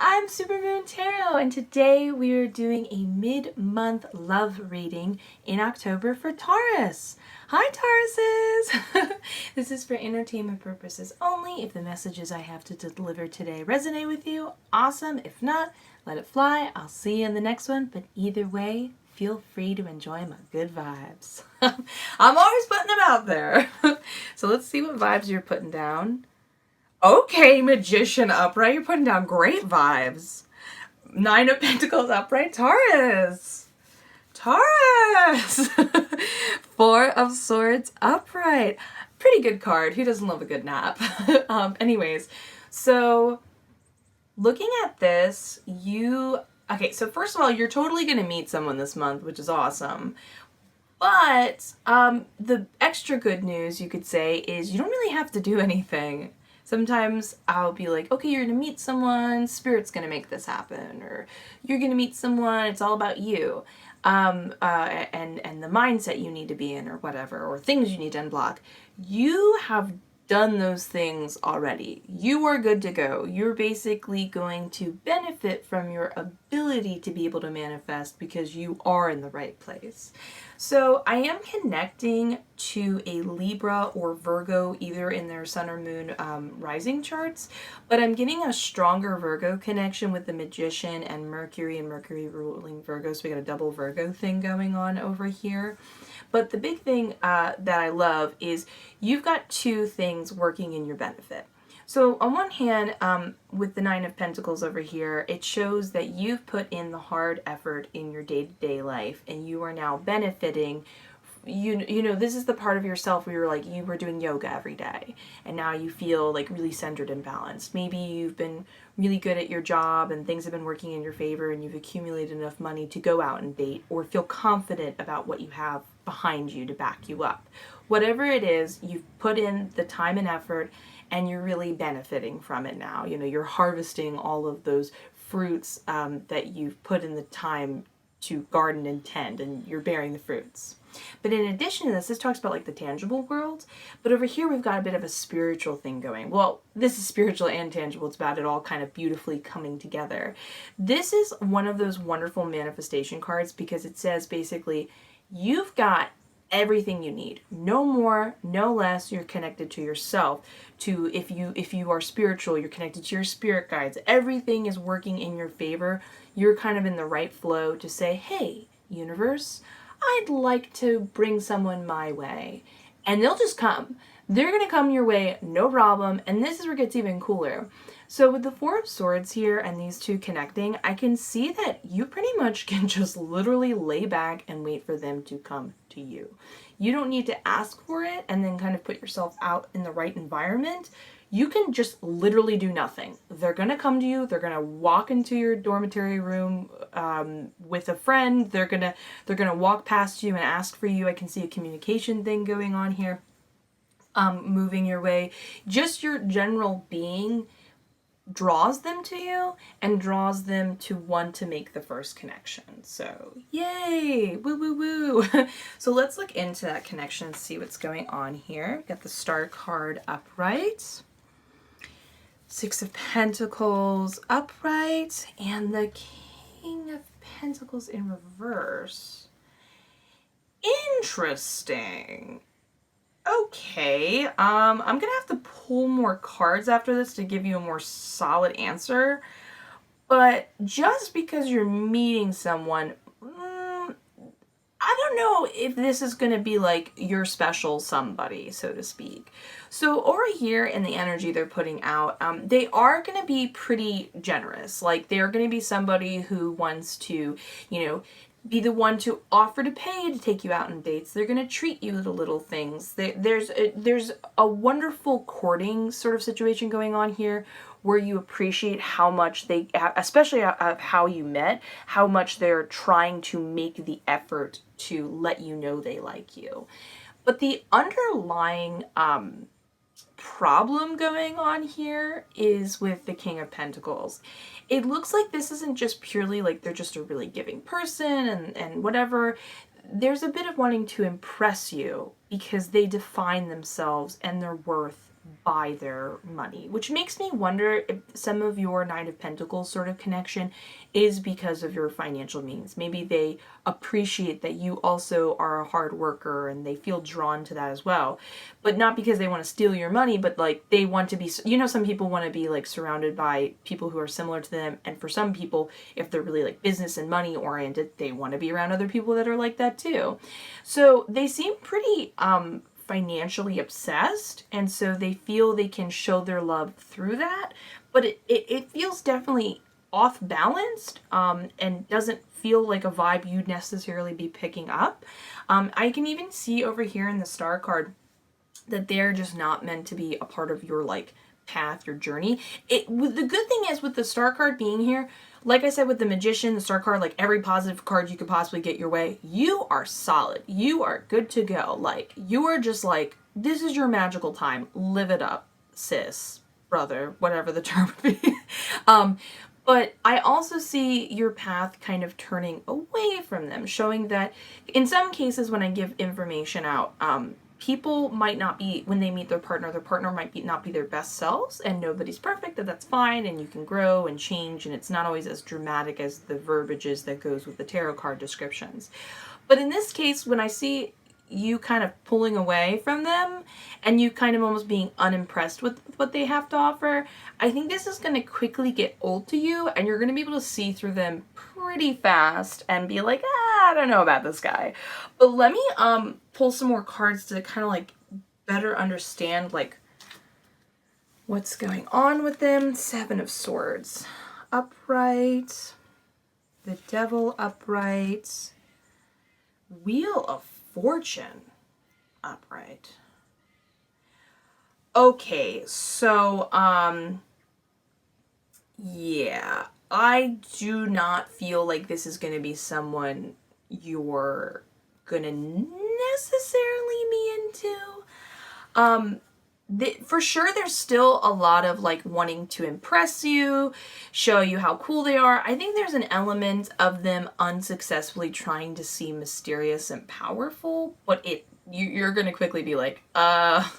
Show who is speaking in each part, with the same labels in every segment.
Speaker 1: I'm Supermoon Tarot, and today we are doing a mid-month love reading in October for Taurus. Hi, Tauruses! This is for entertainment purposes only. If the messages I have to deliver today resonate with you, awesome. If not, let it fly. I'll see you in the next one, but either way, feel free to enjoy my good vibes. I'm always putting them out there. So let's see what vibes you're putting down. Okay, Magician upright. You're putting down great vibes. Nine of Pentacles upright. Taurus. Taurus. Four of Swords upright. Pretty good card. Who doesn't love a good nap? Anyways, so looking at this, okay, so first of all, you're totally going to meet someone this month, which is awesome. But the extra good news, you could say, is you don't really have to do anything. Sometimes I'll be like, okay, you're going to meet someone, Spirit's going to make this happen, or you're going to meet someone, it's all about you, and the mindset you need to be in, or whatever, or things you need to unblock. You have done those things already. You are good to go. You're basically going to benefit from your ability to be able to manifest because you are in the right place. So I am connecting to a Libra or Virgo, either in their sun or moon rising charts, but I'm getting a stronger Virgo connection with the Magician and Mercury ruling Virgo, so we got a double Virgo thing going on over here. But the big thing that I love is you've got two things working in your benefit. So on one hand, with the Nine of Pentacles over here, it shows that you've put in the hard effort in your day-to-day life and you are now benefiting. You know, this is the part of yourself where you're like, you were doing yoga every day and now you feel like really centered and balanced. Maybe you've been really good at your job and things have been working in your favor and you've accumulated enough money to go out and date or feel confident about what you have behind you to back you up. Whatever it is, you've put in the time and effort and you're really benefiting from it now. You know, you're harvesting all of those fruits that you've put in the time to garden and tend, and you're bearing the fruits. But in addition to this talks about like the tangible world, but over here we've got a bit of a spiritual thing going. Well, this is spiritual and tangible. It's about it all kind of beautifully coming together. This is one of those wonderful manifestation cards because it says basically, you've got everything you need. No more, no less. You're connected to yourself. To if you are spiritual, you're connected to your spirit guides. Everything is working in your favor. You're kind of in the right flow to say, hey, universe, I'd like to bring someone my way. And they'll just come. They're going to come your way, no problem. And this is where it gets even cooler. So with the Four of Swords here and these two connecting, I can see that you pretty much can just literally lay back and wait for them to come to you. You don't need to ask for it and then kind of put yourself out in the right environment. You can just literally do nothing. They're going to come to you. They're going to walk into your dormitory room with a friend. They're going to walk past you and ask for you. I can see a communication thing going on here, moving your way. Just your general being draws them to you and draws them to want to make the first connection. So yay, woo woo woo. So let's look into that connection and see what's going on here. We've got the Star card upright, Six of Pentacles upright, and the King of Pentacles in reverse. Interesting. Okay, I'm gonna have to pull more cards after this to give you a more solid answer, but just because you're meeting someone, I don't know if this is gonna be like your special somebody, so to speak. So over here in the energy they're putting out, they are gonna be pretty generous. Like they're gonna be somebody who wants to, you know, be the one to offer to pay to take you out on dates. They're going to treat you to little things. There's a wonderful courting sort of situation going on here where you appreciate how much they, especially of how you met, how much they're trying to make the effort to let you know they like you. But the underlying problem going on here is with the King of Pentacles. It looks like this isn't just purely like they're just a really giving person and whatever. There's a bit of wanting to impress you because they define themselves and their worth by their money, which makes me wonder if some of your Nine of Pentacles sort of connection is because of your financial means. Maybe they appreciate that you also are a hard worker and they feel drawn to that as well, but not because they want to steal your money, but like they want to be, you know, some people want to be like surrounded by people who are similar to them. And for some people, if they're really like business and money oriented, they want to be around other people that are like that too. So they seem pretty, financially obsessed, and so they feel they can show their love through that, but it feels definitely off balanced, and doesn't feel like a vibe you'd necessarily be picking up. I can even see over here in the Star card that they're just not meant to be a part of your like path, your journey. The good thing is with the Star card being here, like I said with the Magician, the Star card, like every positive card you could possibly get your way, you are solid. You are good to go. Like, you are just like, this is your magical time. Live it up, sis, brother, whatever the term would be. But I also see your path kind of turning away from them, showing that in some cases when I give information out, people might not be, when they meet their partner might not be their best selves, and nobody's perfect, and that's fine, and you can grow and change, and it's not always as dramatic as the verbiages that goes with the tarot card descriptions. But in this case, when I see you kind of pulling away from them and you kind of almost being unimpressed with what they have to offer, I think this is going to quickly get old to you, and you're going to be able to see through them pretty fast and be like, I don't know about this guy. But let me pull some more cards to kind of like better understand like what's going on with them. Seven of Swords upright, the Devil upright, Wheel of Fortune upright. Okay, so yeah, I do not feel like this is going to be someone you're going to necessarily be into. For sure there's still a lot of like wanting to impress you, show you how cool they are. I think there's an element of them unsuccessfully trying to seem mysterious and powerful, but you're going to quickly be like, I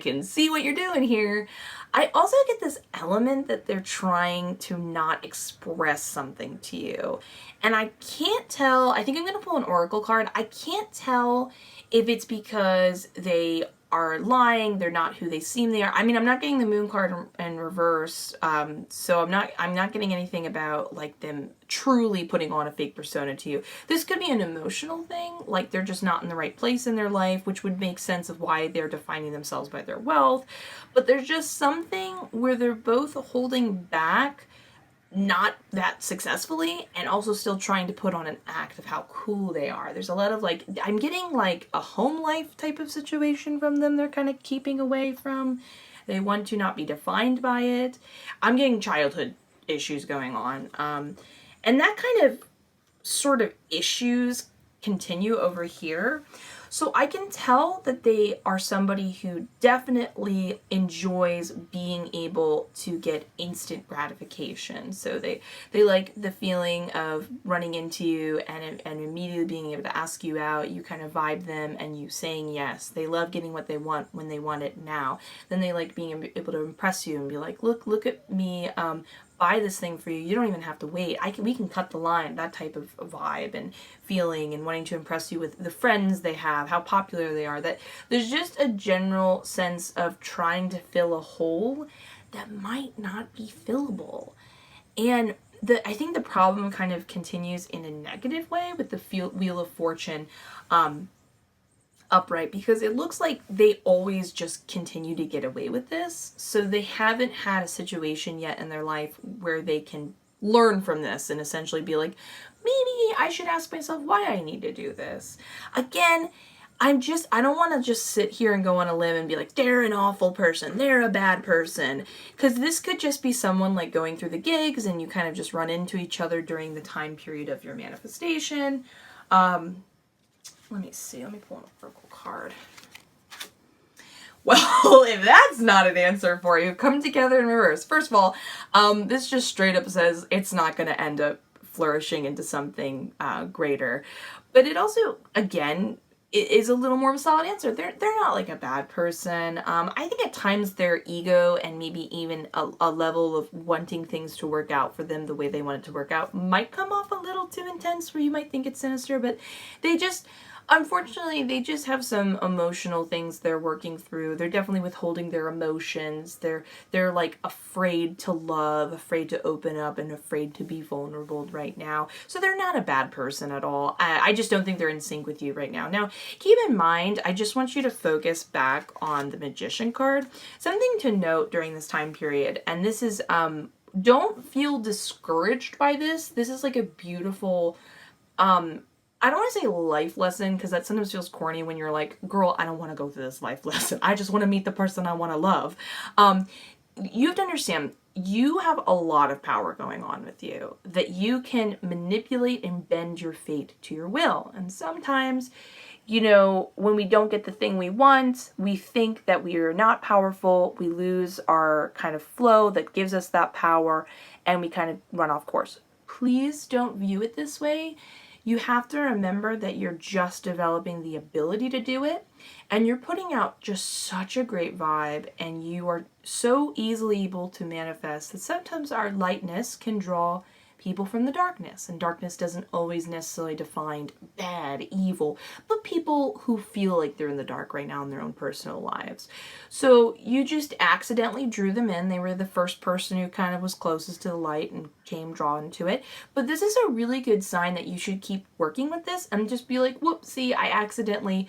Speaker 1: can see what you're doing here. I also get this element that they're trying to not express something to you. And I can't tell, I think I'm going to pull an oracle card. I can't tell if it's because they are lying, they're not who they seem they are. I mean, I'm not getting the Moon card in reverse, so I'm not getting anything about like them truly putting on a fake persona to you. This could be an emotional thing, like they're just not in the right place in their life, which would make sense of why they're defining themselves by their wealth. But there's just something where they're both holding back, not that successfully, and also still trying to put on an act of how cool they are. There's a lot of like, I'm getting like a home life type of situation from them they're kind of keeping away from. They want to not be defined by it. I'm getting childhood issues going on. And that kind of sort of issues continue over here. So I can tell that they are somebody who definitely enjoys being able to get instant gratification. So they like the feeling of running into you and immediately being able to ask you out. You kind of vibe them and you saying yes. They love getting what they want when they want it now. Then they like being able to impress you and be like, look at me, buy this thing for you. You don't even have to wait. We can cut the line. That type of vibe and feeling and wanting to impress you with the friends they have, how popular they are. That there's just a general sense of trying to fill a hole that might not be fillable. And I think the problem kind of continues in a negative way with the Wheel of Fortune upright, because it looks like they always just continue to get away with this. So they haven't had a situation yet in their life where they can learn from this and essentially be like, maybe I should ask myself why I need to do this. Again, I don't want to just sit here and go on a limb and be like, they're an awful person, they're a bad person. Because this could just be someone like going through the gigs and you kind of just run into each other during the time period of your manifestation. Let me see. Let me pull an oracle card. Well, if that's not an answer for you, come together in reverse. First of all, this just straight up says it's not going to end up flourishing into something greater. But it also, again, is a little more of a solid answer. They're not like a bad person. I think at times their ego and maybe even a level of wanting things to work out for them the way they want it to work out might come off a little too intense where you might think it's sinister, but they just, unfortunately, they just have some emotional things they're working through. They're definitely withholding their emotions. They're like afraid to love, afraid to open up, and afraid to be vulnerable right now. So they're not a bad person at all. I just don't think they're in sync with you right now. Now, keep in mind, I just want you to focus back on the Magician card. Something to note during this time period, and this is, don't feel discouraged by this. This is like a beautiful, I don't want to say life lesson because that sometimes feels corny when you're like, girl, I don't want to go through this life lesson. I just want to meet the person I want to love. You have to understand, you have a lot of power going on with you, that you can manipulate and bend your fate to your will. And sometimes, you know, when we don't get the thing we want, we think that we are not powerful. We lose our kind of flow that gives us that power, and we kind of run off course. Please don't view it this way. You have to remember that you're just developing the ability to do it, and you're putting out just such a great vibe, and you are so easily able to manifest that sometimes our lightness can draw people from the darkness, and darkness doesn't always necessarily define bad, evil, but people who feel like they're in the dark right now in their own personal lives. So you just accidentally drew them in. They were the first person who kind of was closest to the light and came drawn to it. But this is a really good sign that you should keep working with this and just be like, whoopsie, I accidentally,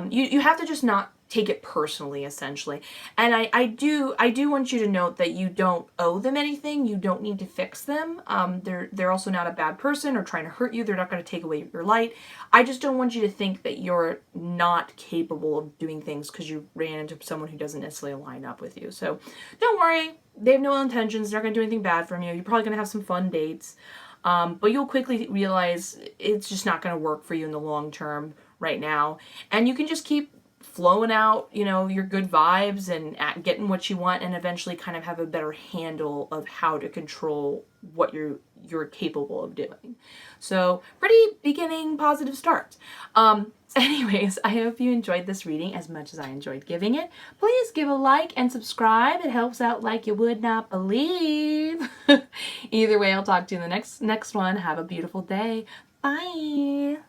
Speaker 1: you have to just not take it personally, essentially. And I do want you to note that you don't owe them anything. You don't need to fix them. They're also not a bad person or trying to hurt you. They're not going to take away your light. I just don't want you to think that you're not capable of doing things because you ran into someone who doesn't necessarily line up with you. So don't worry. They have no ill intentions. They're not going to do anything bad from you. You're probably going to have some fun dates. But you'll quickly realize it's just not going to work for you in the long term right now. And you can just keep flowing out, you know, your good vibes and getting what you want, and eventually kind of have a better handle of how to control what you're capable of doing. So pretty beginning positive start. Anyways, I hope you enjoyed this reading as much as I enjoyed giving it. Please give a like and subscribe. It helps out like you would not believe. Either way, I'll talk to you in the next one. Have a beautiful day. Bye.